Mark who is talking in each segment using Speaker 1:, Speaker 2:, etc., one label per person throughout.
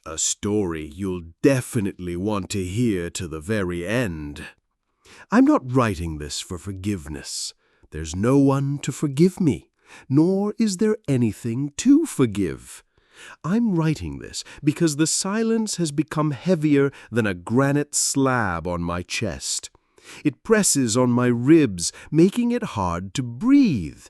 Speaker 1: A story you'll definitely want to hear to the very end. I'm not writing this for forgiveness. There's no one to forgive me, nor is there anything to forgive. I'm writing this because the silence has become heavier than a granite slab on my chest. It presses on my ribs, making it hard to breathe.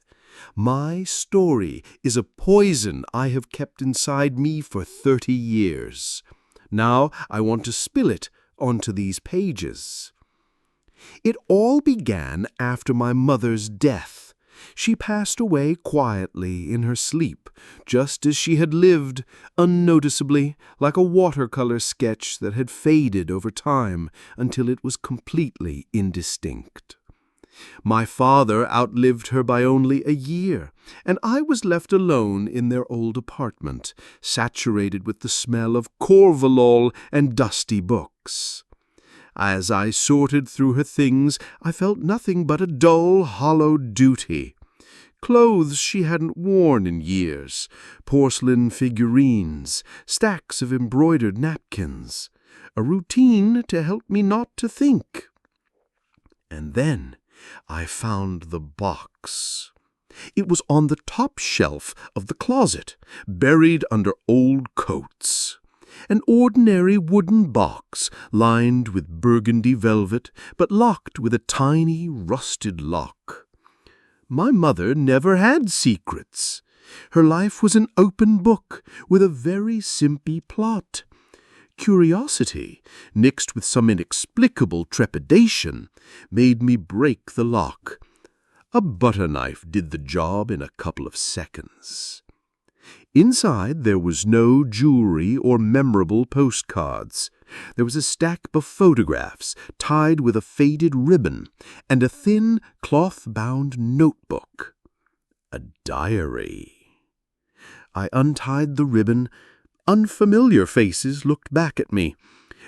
Speaker 1: My story is a poison I have kept inside me for 30 years. Now I want to spill it onto these pages. It all began after my mother's death. She passed away quietly in her sleep, just as she had lived, unnoticeably, like a watercolor sketch that had faded over time until it was completely indistinct. My father outlived her by only a year, and I was left alone in their old apartment, saturated with the smell of corvalol and dusty books. As I sorted through her things, I felt nothing but a dull, hollow duty. Clothes she hadn't worn in years, porcelain figurines, stacks of embroidered napkins, a routine to help me not to think. And then I found the box. It was on the top shelf of the closet, buried under old coats. An ordinary wooden box, lined with burgundy velvet, but locked with a tiny, rusted lock. My mother never had secrets. Her life was an open book with a very simple plot. Curiosity, mixed with some inexplicable trepidation, made me break the lock. A butter knife did the job in a couple of seconds. Inside there was no jewelry or memorable postcards. There was a stack of photographs tied with a faded ribbon and a thin cloth-bound notebook. A diary. I untied the ribbon. Unfamiliar faces looked back at me.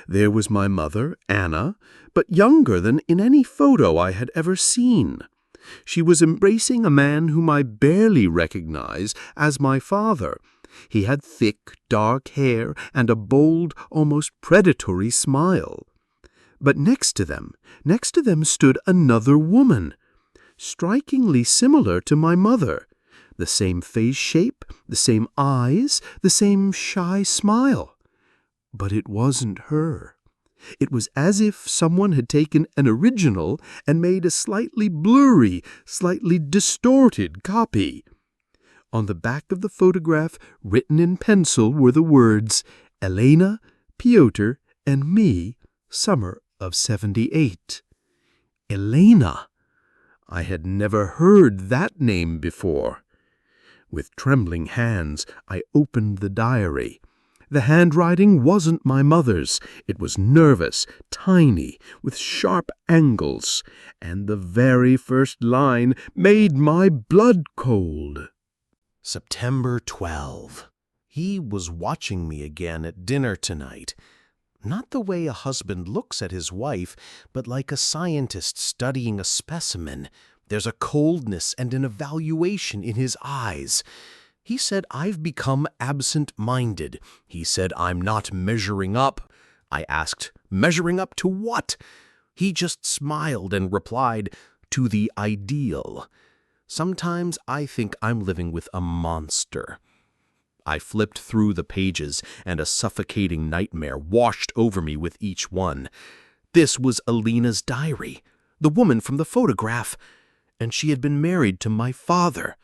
Speaker 1: There was my mother, Anna, but younger than in any photo I had ever seen. She was embracing a man whom I barely recognized as my father. He had thick, dark hair and a bold, almost predatory smile. But next to them stood another woman, strikingly similar to my mother. The same face shape, the same eyes, the same shy smile. But it wasn't her. It was as if someone had taken an original and made a slightly blurry, slightly distorted copy. On the back of the photograph, written in pencil, were the words, Elena, Piotr, and me, summer of '78. Elena! I had never heard that name before. With trembling hands, I opened the diary. The handwriting wasn't my mother's. It was nervous, tiny, with sharp angles, and the very first line made my blood cold.
Speaker 2: September 12. He was watching me again at dinner tonight. Not the way a husband looks at his wife, but like a scientist studying a specimen. There's a coldness and an evaluation in his eyes. He said I've become absent-minded. He said I'm not measuring up. I asked, measuring up to what? He just smiled and replied, to the ideal. Sometimes I think I'm living with a monster. I flipped through the pages, and a suffocating nightmare washed over me with each one. This was Alina's diary, the woman from the photograph, and she had been married to my father.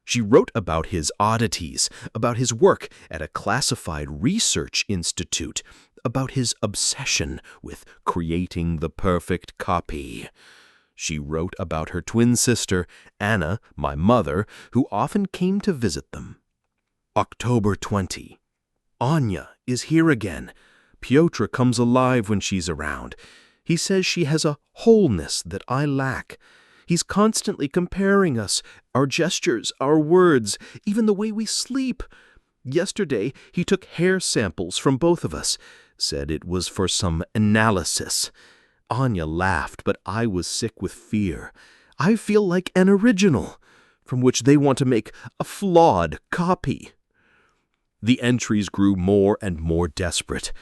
Speaker 2: She wrote about his oddities, about his work at a classified research institute, about his obsession with creating the perfect copy. She wrote about her twin sister, Anna, my mother, who often came to visit them. October 20. Anya is here again. Piotr comes alive when she's around. He says she has a wholeness that I lack. He's constantly comparing us, our gestures, our words, even the way we sleep. Yesterday, he took hair samples from both of us, said it was for some analysis. Anya laughed, but I was sick with fear. I feel like an original, from which they want to make a flawed copy.
Speaker 3: The entries grew more and more desperate.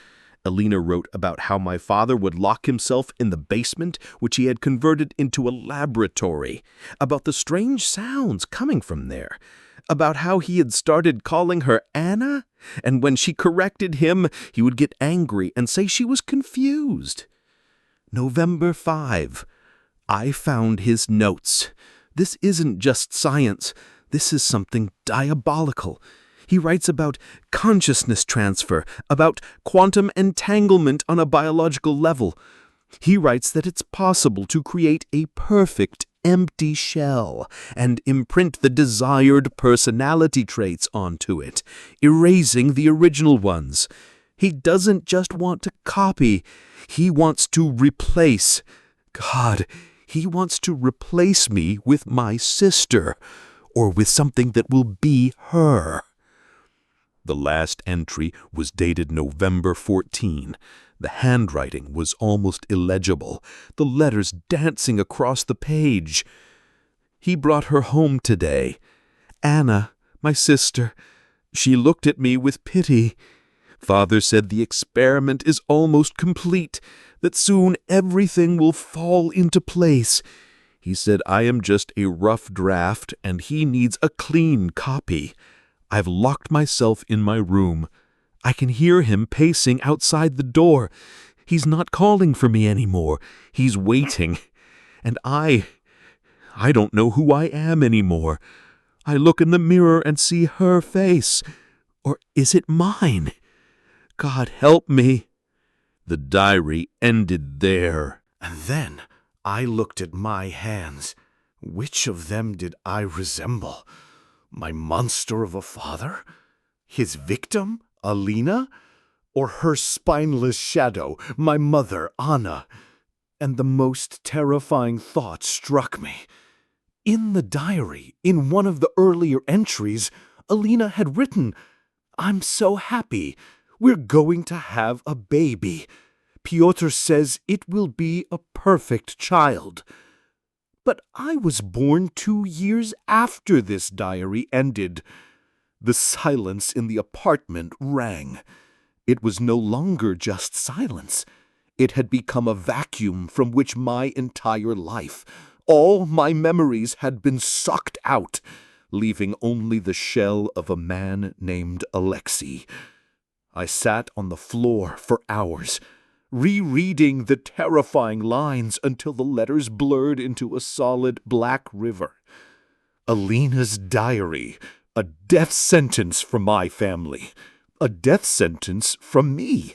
Speaker 3: Alina wrote about how my father would lock himself in the basement, which he had converted into a laboratory, about the strange sounds coming from there, about how he had started calling her Anna, and when she corrected him, he would get angry and say she was confused. November 5. I found his notes. This isn't just science. This is something diabolical. He writes about consciousness transfer, about quantum entanglement on a biological level. He writes that it's possible to create a perfect empty shell and imprint the desired personality traits onto it, erasing the original ones. He doesn't just want to copy. He wants to replace. God, he wants to replace me with my sister, or with something that will be her. The last entry was dated November 14. The handwriting was almost illegible, the letters dancing across the page. He brought her home today. Anna, my sister. She looked at me with pity. Father said the experiment is almost complete, that soon everything will fall into place. He said I am just a rough draft and he needs a clean copy. I've locked myself in my room. I can hear him pacing outside the door. He's not calling for me anymore. He's waiting. And I don't know who I am anymore. I look in the mirror and see her face. Or is it mine? God help me. The diary ended there.
Speaker 2: And then I looked at my hands. Which of them did I resemble? My monster of a father? His victim, Alina? Or her spineless shadow, my mother, Anna? And the most terrifying thought struck me. In the diary, in one of the earlier entries, Alina had written, "I'm so happy. We're going to have a baby. Piotr says it will be a perfect child." But I was born 2 years after this diary ended. The silence in the apartment rang. It was no longer just silence. It had become a vacuum from which my entire life, all my memories had been sucked out, leaving only the shell of a man named Alexei. I sat on the floor for hours, rereading the terrifying lines until the letters blurred into a solid black river. Alina's diary, a death sentence for my family, a death sentence from me.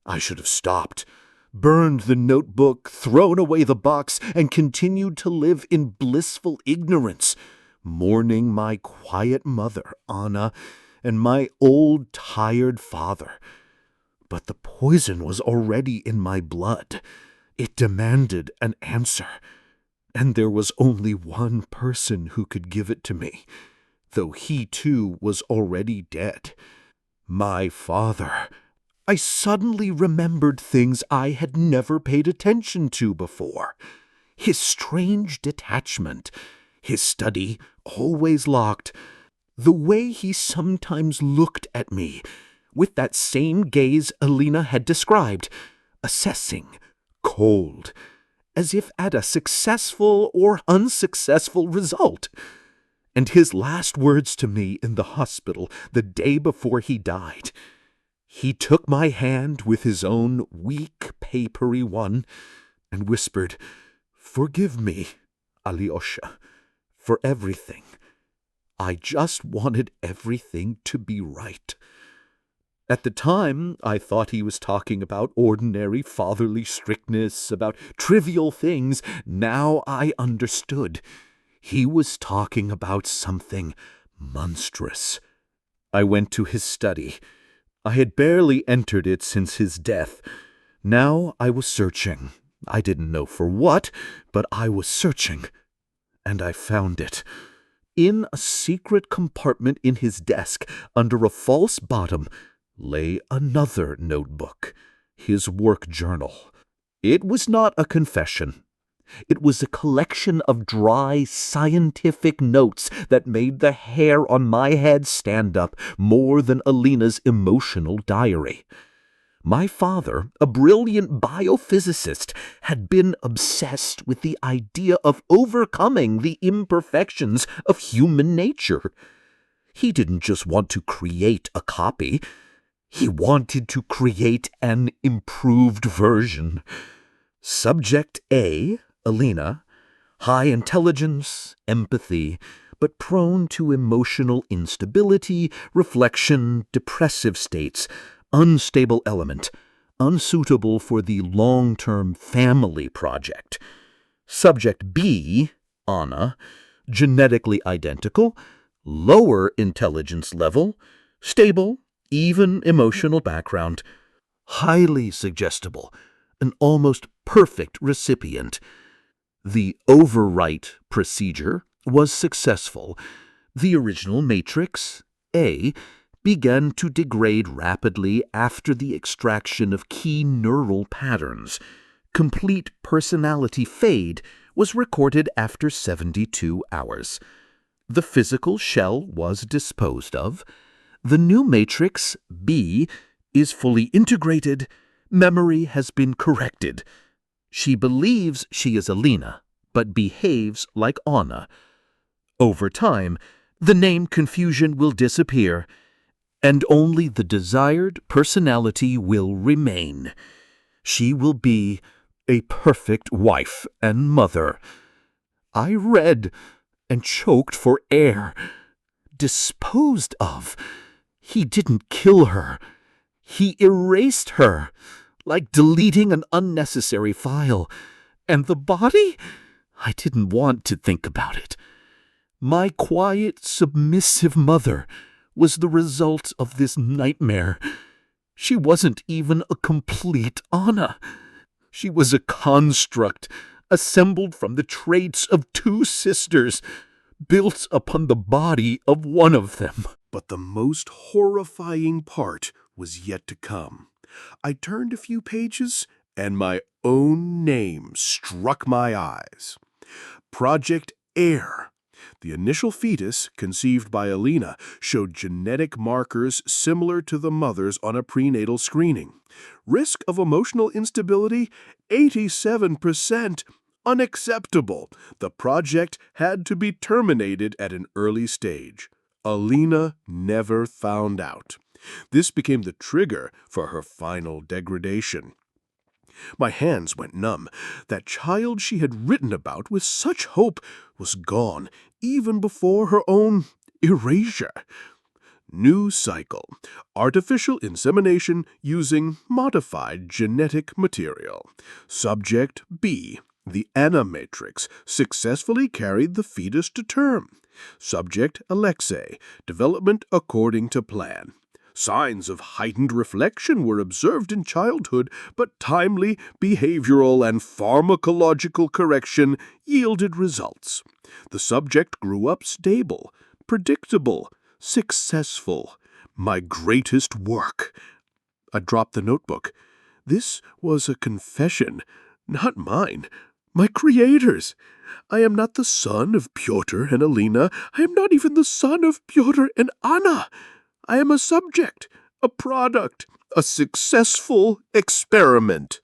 Speaker 2: I should have stopped, burned the notebook, thrown away the box, and continued to live in blissful ignorance, mourning my quiet mother, Anna, and my old, tired father. But the poison was already in my blood. It demanded an answer, and there was only one person who could give it to me, though he too was already dead. My father. I suddenly remembered things I had never paid attention to before. His strange detachment, his study always locked, the way he sometimes looked at me, with that same gaze Alina had described, assessing, cold, as if at a successful or unsuccessful result. And his last words to me in the hospital the day before he died. He took my hand with his own weak, papery one and whispered, "Forgive me, Alyosha, for everything. I just wanted everything to be right." At the time, I thought he was talking about ordinary fatherly strictness, about trivial things. Now I understood. He was talking about something monstrous. I went to his study. I had barely entered it since his death. Now I was searching. I didn't know for what, but I was searching. And I found it. In a secret compartment in his desk, under a false bottom, lay another notebook, his work journal. It was not a confession.
Speaker 4: It was a collection of dry, scientific notes that made the hair on my head stand up more than Alina's emotional diary. My father, a brilliant biophysicist, had been obsessed with the idea of overcoming the imperfections of human nature. He didn't just want to create a copy. He wanted to create an improved version. Subject A, Alina, high intelligence, empathy, but prone to emotional instability, reflection, depressive states, unstable element, unsuitable for the long-term family project. Subject B, Anna, genetically identical, lower intelligence level, stable, even emotional background, highly suggestible, an almost perfect recipient. The overwrite procedure was successful. The original matrix, A, began to degrade rapidly after the extraction of key neural patterns. Complete personality fade was recorded after 72 hours. The physical shell was disposed of. The new matrix, B, is fully integrated. Memory has been corrected. She believes she is Alina, but behaves like Anna. Over time, the name confusion will disappear, and only the desired personality will remain. She will be a perfect wife and mother. I read and choked for air. Disposed of. He didn't kill her. He erased her, like deleting an unnecessary file. And the body? I didn't want to think about it. My quiet, submissive mother was the result of this nightmare. She wasn't even a complete Anna. She was a construct assembled from the traits of two sisters, built upon the body of one of them.
Speaker 1: But the most horrifying part was yet to come. I turned a few pages, and my own name struck my eyes. Project Air. The initial fetus, conceived by Alina, showed genetic markers similar to the mother's on a prenatal screening. Risk of emotional instability, 87%. Unacceptable. The project had to be terminated at an early stage. Alina never found out. This became the trigger for her final degradation. My hands went numb. That child she had written about with such hope was gone, even before her own erasure. New cycle. Artificial insemination using modified genetic material. Subject B. The Anna matrix successfully carried the fetus to term. Subject Alexei. Development according to plan. Signs of heightened reflection were observed in childhood, but timely behavioral and pharmacological correction yielded results. The subject grew up stable, predictable, successful. My greatest work. I dropped the notebook. This was a confession, not mine, my creator's. I am not the son of Pyotr and Alina. I am not even the son of Pyotr and Anna. I am a subject, a product, a successful experiment.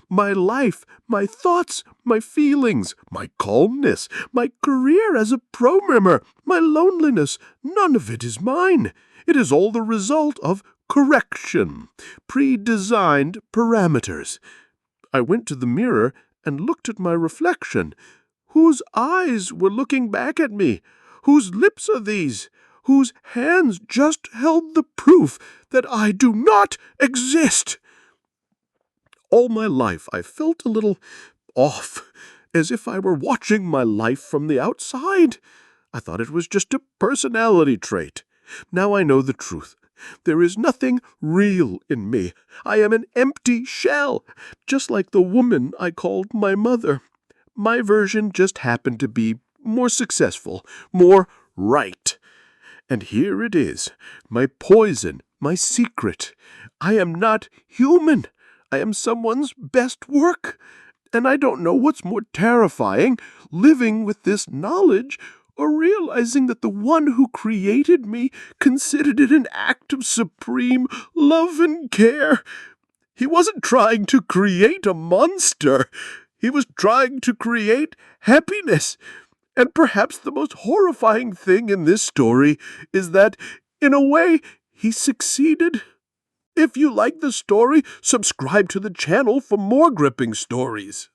Speaker 1: My life, my thoughts, my feelings, my calmness, my career as a programmer, my loneliness, none of it is mine. It is all the result of correction, pre-designed parameters. I went to the mirror and looked at my reflection. Whose eyes were looking back at me? Whose lips are these? Whose hands just held the proof that I do not exist? All my life I felt a little off, as if I were watching my life from the outside. I thought it was just a personality trait. Now I know the truth. There is nothing real in me. I am an empty shell, just like the woman I called my mother. My version just happened to be more successful, more right. And here it is, my poison, my secret. I am not human. I am someone's best work. And I don't know what's more terrifying, living with this knowledge or realizing that the one who created me considered it an act of supreme love and care. He wasn't trying to create a monster. He was trying to create happiness. And perhaps the most horrifying thing in this story is that, in a way, he succeeded. If you like the story, subscribe to the channel for more gripping stories.